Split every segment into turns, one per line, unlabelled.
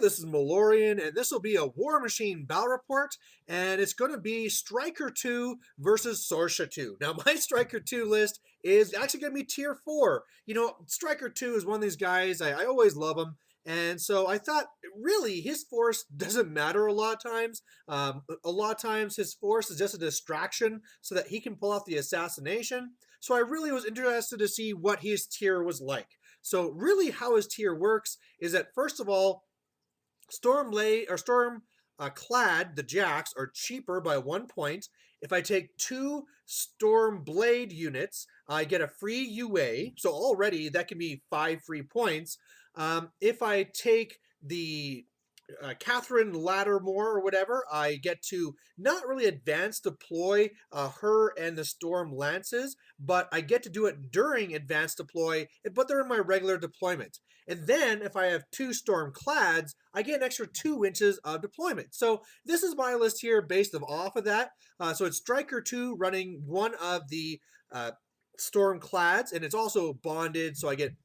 this is Malorian, and this will be a War Machine battle report, and it's going to be Stryker2 versus Sorscha2. Now, my Stryker2 list is actually going to be tier 4. You know, Stryker2 is one of these guys, I always love him, and so I thought, really, his force doesn't matter a lot of times. A lot of times, his force is just a distraction so that he can pull off the assassination. So I really was interested to see what his tier was like. So really how his tier works is that first of all, Storm Clad, the jacks, are cheaper by 1 point. If I take 2 Storm Blade units, I get a free UA. So already that can be 5 free points. If I take the Catherine Lattimore or whatever, I get to not really advance deploy her and the Storm Lances, but I get to do it during advanced deploy, but they're in my regular deployment. And then if I have 2 Storm Clads, I get an extra 2 inches of deployment. So this is my list here based off of that. So it's Stryker2 running one of the Storm Clads, and it's also bonded, so I get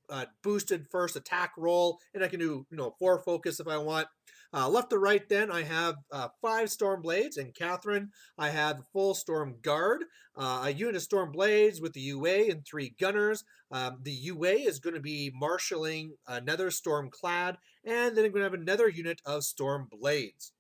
boosted first attack roll, and I can do 4 focus if I want. Left to right, then I have 5 Storm Blades, and Catherine, I have full Storm Guard, a unit of Storm Blades with the UA and 3 gunners. The UA is going to be marshaling another Storm Clad, and then I'm going to have another unit of Storm Blades.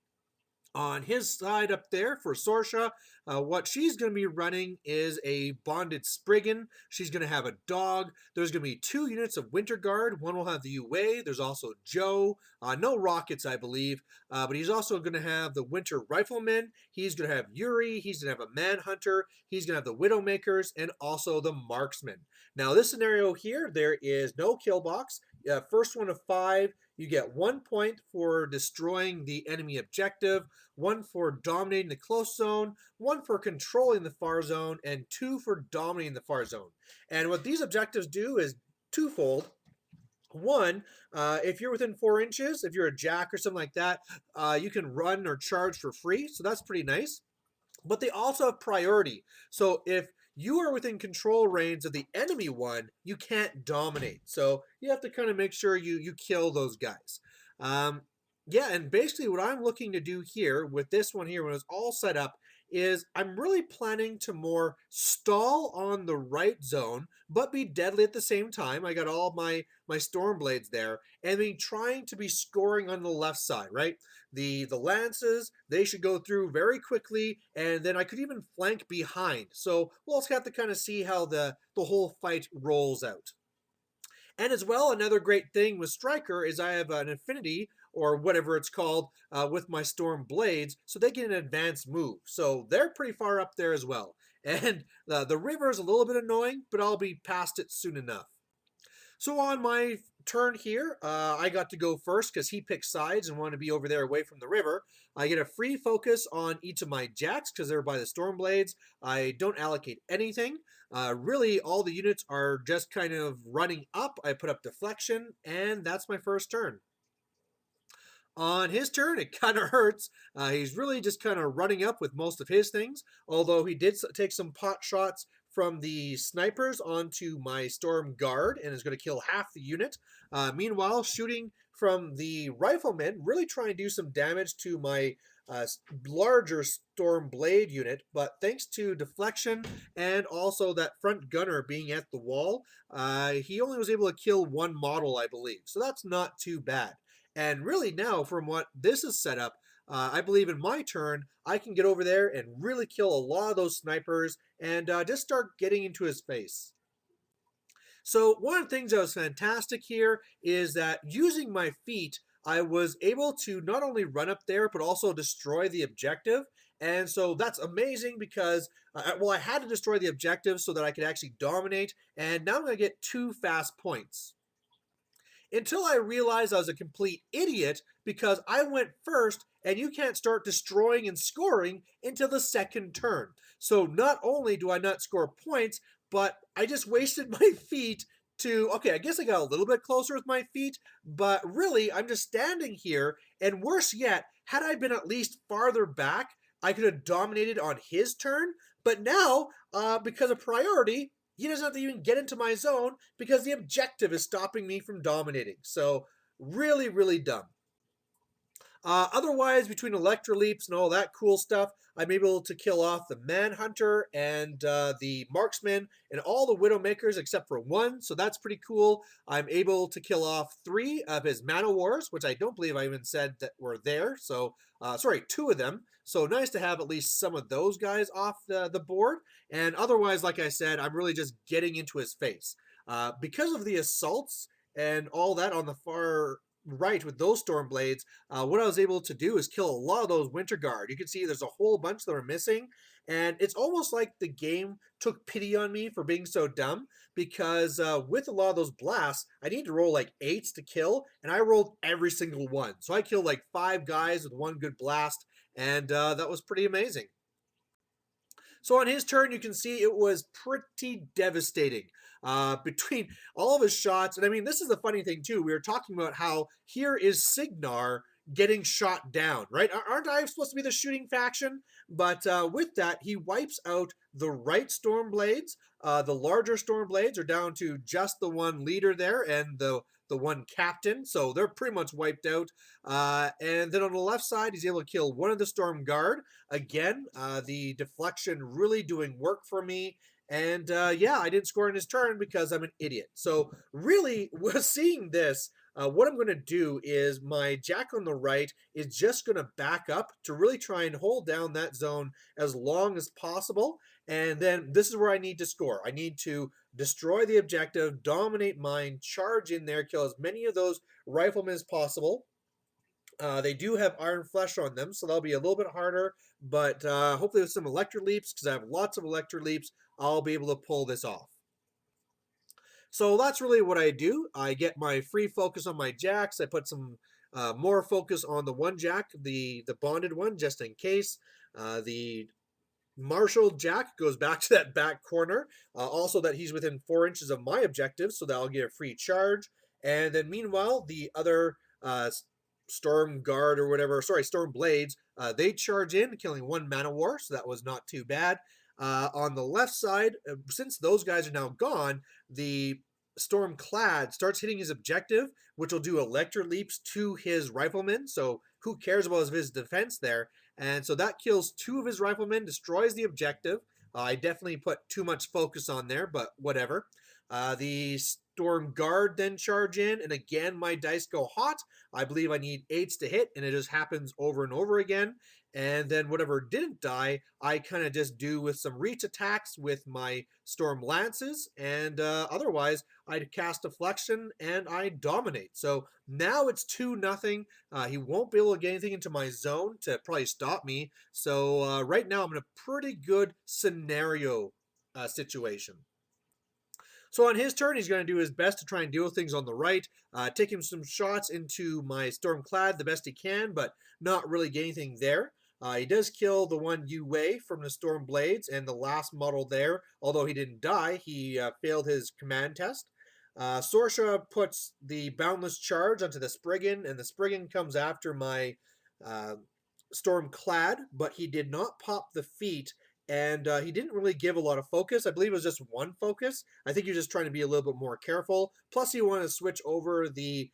On his side up there for Sorscha, what she's going to be running is a bonded Spriggan. She's going to have a dog. There's going to be 2 units of Winter Guard. One will have the UA. There's also Joe. No rockets, I believe. But he's also going to have the Winter Rifleman. He's going to have Yuri. He's going to have a Manhunter. He's going to have the Widowmakers and also the Marksman. Now, this scenario here, there is no kill box. First one of 5. You get 1 point for destroying the enemy objective, 1 for dominating the close zone, 1 for controlling the far zone, and 2 for dominating the far zone. And what these objectives do is twofold. One, if you're within 4 inches, if you're a jack or something like that, you can run or charge for free, so that's pretty nice. But they also have priority. So if you are within control range of the enemy one, you can't dominate. So you have to kind of make sure you kill those guys. Yeah, and basically what I'm looking to do here with this one here, when it's all set up, is I'm really planning to more stall on the right zone, but be deadly at the same time. I got all my Storm Blades there, and then trying to be scoring on the left side, right? The Lances, they should go through very quickly, and then I could even flank behind. So we'll also have to kind of see how the whole fight rolls out. And as well, another great thing with Stryker is I have an affinity, or whatever it's called, with my Storm Blades, so they get an advanced move. So they're pretty far up there as well. And the river is a little bit annoying, but I'll be past it soon enough. So on my turn here, I got to go first because he picked sides and wanted to be over there away from the river. I get a free focus on each of my jacks because they're by the Storm Blades. I don't allocate anything. Really, all the units are just kind of running up. I put up deflection, and that's my first turn. On his turn, it kind of hurts. He's really just kind of running up with most of his things, although he did take some pot shots from the snipers onto my Storm Guard and is going to kill half the unit. Meanwhile, shooting from the Rifleman, really trying to do some damage to my larger Storm Blade unit, but thanks to deflection and also that front gunner being at the wall, he only was able to kill 1 model, I believe. So that's not too bad. And really now, from what this is set up, I believe in my turn, I can get over there and really kill a lot of those snipers and just start getting into his face. So one of the things that was fantastic here is that using my feet, I was able to not only run up there, but also destroy the objective. And so that's amazing because, well, I had to destroy the objective so that I could actually dominate. And now I'm going to get 2 fast points. Until I realized I was a complete idiot because I went first and you can't start destroying and scoring until the second turn. So not only do I not score points, but I just wasted my feet to, okay, I guess I got a little bit closer with my feet, but really I'm just standing here, and worse yet, had I been at least farther back, I could have dominated on his turn, but now, because of priority, he doesn't have to even get into my zone because the objective is stopping me from dominating. So really, really dumb. Otherwise, between Electro Leaps and all that cool stuff, I'm able to kill off the Manhunter and the Marksman and all the Widowmakers except for one, so that's pretty cool. I'm able to kill off 3 of his Mana Wars, which I don't believe I even said that were there, so, sorry, 2 of them. So nice to have at least some of those guys off the board, and otherwise, like I said, I'm really just getting into his face. Because of the assaults and all that on the far right with those Stormblades, what I was able to do is kill a lot of those Winter Guard. You can see there's a whole bunch that are missing, and it's almost like the game took pity on me for being so dumb, because with a lot of those blasts, I need to roll like 8s to kill, and I rolled every single one. So I killed like 5 guys with one good blast, and that was pretty amazing. So on his turn, you can see it was pretty devastating. Between all of his shots, and I mean, this is the funny thing too. We were talking about how here is Signar getting shot down, right? Aren't I supposed to be the shooting faction? But with that, he wipes out the right Stormblades. The larger Stormblades are down to just the one leader there and the one captain, so they're pretty much wiped out. And then on the left side, he's able to kill one of the Storm Guard. Again, the deflection really doing work for me. And yeah, I didn't score in his turn because I'm an idiot. So really, seeing this, what I'm going to do is my Jack on the right is just going to back up to really try and hold down that zone as long as possible. And then this is where I need to score. I need to destroy the objective, dominate mine, charge in there, kill as many of those riflemen as possible. They do have Iron Flesh on them, so that'll be a little bit harder, but hopefully with some Electro Leaps, because I have lots of Electro Leaps, I'll be able to pull this off. So that's really what I do. I get my free focus on my jacks. I put some more focus on the one jack, the bonded one, just in case. The Marshall Jack goes back to that back corner. Also that he's within 4 inches of my objective, so that'll get a free charge. And then meanwhile, the other Storm Guard or whatever, sorry, Storm Blades, they charge in, killing 1 Mana War, so that was not too bad. On the left side, since those guys are now gone, the Storm Clad starts hitting his objective, which will do Electro Leaps to his riflemen, so who cares about his defense there? And so that kills 2 of his riflemen, destroys the objective. I definitely put too much focus on there, but whatever. The Storm Guard then charge in, and again my dice go hot. I believe I need 8s to hit, and it just happens over and over again. And then whatever didn't die, I kind of just do with some reach attacks with my Storm Lances, and otherwise I cast Deflection and I dominate. So now it's 2-0. He won't be able to get anything into my zone to probably stop me. So right now I'm in a pretty good scenario situation. So on his turn, he's going to do his best to try and deal with things on the right, take him some shots into my Stormclad the best he can, but not really get anything there. He does kill the one Yue from the Storm Blades and the last model there. Although he didn't die, he failed his command test. Sorscha puts the Boundless Charge onto the Spriggan, and the Spriggan comes after my Stormclad, but he did not pop the feat, and he didn't really give a lot of focus. I believe it was just 1 focus. I think he was just trying to be a little bit more careful. Plus, he wanted to switch over the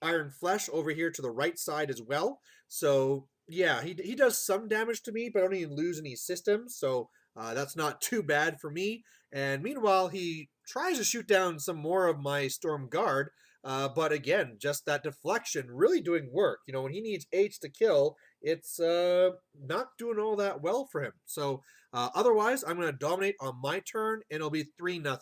Iron Flesh over here to the right side as well. So yeah, he does some damage to me, but I don't even lose any systems, so that's not too bad for me. And meanwhile, he tries to shoot down some more of my Storm Guard, but again, just that deflection really doing work. You know, when he needs 8s to kill, it's not doing all that well for him. So otherwise, I'm going to dominate on my turn, and it'll be 3-0.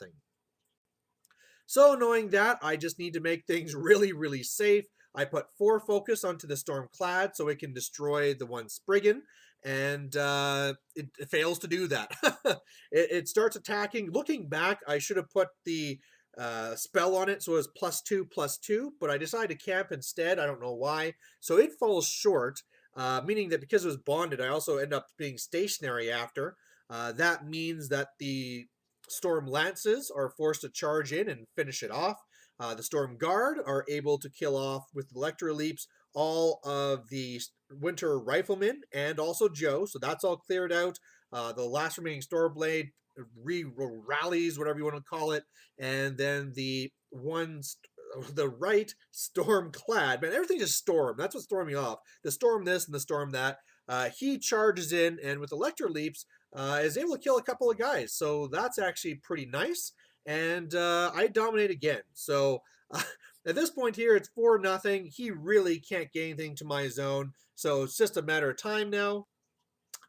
So knowing that, I just need to make things really, really safe. I put 4 focus onto the Stormclad so it can destroy the one Spriggan, and it fails to do that. It starts attacking. Looking back, I should have put the spell on it so it was +2/+2, but I decided to camp instead. I don't know why. So it falls short, meaning that because it was bonded, I also end up being stationary after. That means that the Storm Lances are forced to charge in and finish it off. The Storm Guard are able to kill off with Electro Leaps all of the Winter Riflemen and also Joe, so that's all cleared out. The last remaining Stormblade rallies, whatever you want to call it, and then the one the right storm clad. Man, everything is storm. That's what's throwing me off. The storm this and the storm that. He charges in and with electro leaps is able to kill a couple of guys. So that's actually pretty nice. And I dominate again. So at this point here, it's 4-0. He really can't get anything to my zone. So it's just a matter of time now.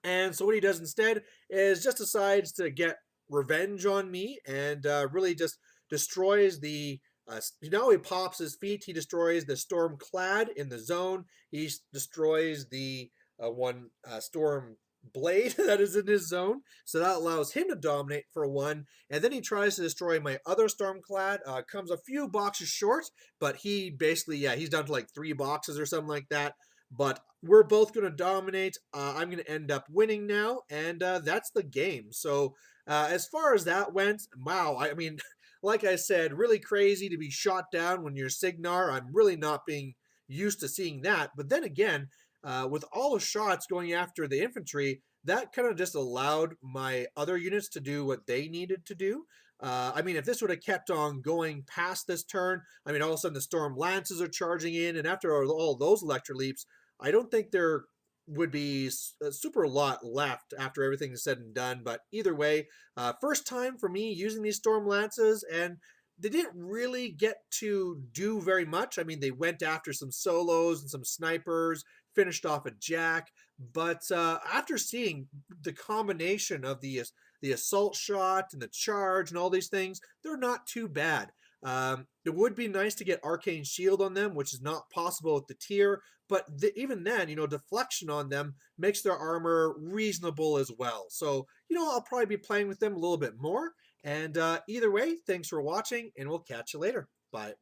And so what he does instead is just decides to get revenge on me and really just destroys the. Now he pops his feet. He destroys the storm clad in the zone. He destroys the one storm blade that is in his zone. So that allows him to dominate for one. And then he tries to destroy my other storm clad. Comes a few boxes short, but he basically, yeah, he's down to like 3 boxes or something like that. But we're both going to dominate. I'm going to end up winning now, and that's the game. So as far as that went, wow, I mean, like I said, really crazy to be shot down when you're Signar. I'm really not being used to seeing that. But then again, with all the shots going after the infantry, that kind of just allowed my other units to do what they needed to do. I mean, if this would have kept on going past this turn, I mean, all of a sudden the Storm Lances are charging in, and after all those Electro Leaps, I don't think there would be a super lot left after everything is said and done. But either way, first time for me using these Storm Lances, and they didn't really get to do very much. I mean, they went after some solos and some snipers, finished off a Jack. But after seeing the combination of the assault shot and the charge and all these things, they're not too bad. It would be nice to get Arcane Shield on them, which is not possible with the tier, but even then, deflection on them makes their armor reasonable as well. So, I'll probably be playing with them a little bit more. And either way, thanks for watching, and we'll catch you later. Bye.